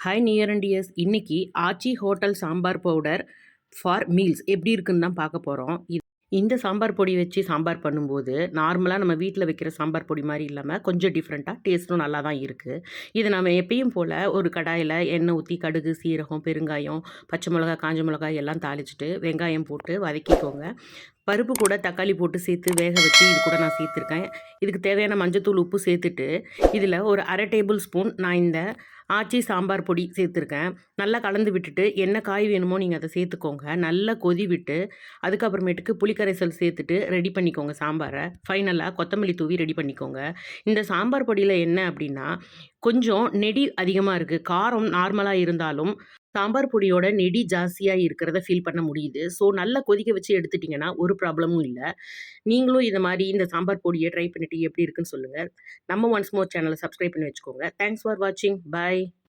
Hi near and dears. இன்னைக்கு Aachi hotel sambar powder for meals எப்படி இருக்குன்னு தான் பார்க்க போகிறோம். இந்த சாம்பார் பொடி வச்சு சாம்பார் பண்ணும்போது நார்மலாக நம்ம வீட்டில் வைக்கிற சாம்பார் பொடி மாதிரி இல்லாமல் கொஞ்சம் டிஃப்ரெண்ட்டாக டேஸ்ட்டும் நல்லா தான் இருக்குது. இதை நம்ம எப்பயும் போல் ஒரு கடாயில் எண்ணெய் ஊற்றி கடுகு, சீரகம், பெருங்காயம், பச்சை மிளகா, காஞ்ச மிளகாய் எல்லாம் தாளிச்சிட்டு வெங்காயம் போட்டு வதக்கிக்கோங்க. பருப்பு கூட தக்காளி போட்டு சேர்த்து வேக வச்சு இது கூட நான் சேர்த்துருக்கேன். இதுக்கு தேவையான மஞ்சத்தூள், உப்பு சேர்த்துட்டு இதில் ஒரு 1/2 டேபிள் ஸ்பூன் நான் இந்த ஆச்சி சாம்பார் பொடி சேர்த்துருக்கேன். நல்லா கலந்து விட்டுட்டு என்ன காய் வேணுமோ நீங்கள் அதை சேர்த்துக்கோங்க. நல்லா கொதி விட்டு அதுக்கப்புறமேட்டுக்கு புளிக்கரைசல் சேர்த்துட்டு ரெடி பண்ணிக்கோங்க சாம்பாரை. ஃபைனலாக கொத்தமல்லி தூவி ரெடி பண்ணிக்கோங்க. இந்த சாம்பார் பொடியில் என்ன அப்படின்னா கொஞ்சம் நெடி அதிகமாக இருக்குது. காரம் நார்மலாக இருந்தாலும் சாம்பார் பொடியோட நெடி ஜாஸ்தியாக இருக்கிறத ஃபீல் பண்ண முடியுது. ஸோ நல்லா கொதிக்க வச்சு எடுத்துட்டிங்கன்னா ஒரு ப்ராப்ளமும் இல்லை. நீங்களும் இதை மாதிரி இந்த சாம்பார் பொடியை ட்ரை பண்ணிவிட்டு எப்படி இருக்குன்னு சொல்லுங்கள். நம்ம ஒன்ஸ் மோர் சேனலை சப்ஸ்கிரைப் பண்ணி வச்சுக்கோங்க. தேங்க்ஸ் ஃபார் வாட்சிங். பாய்.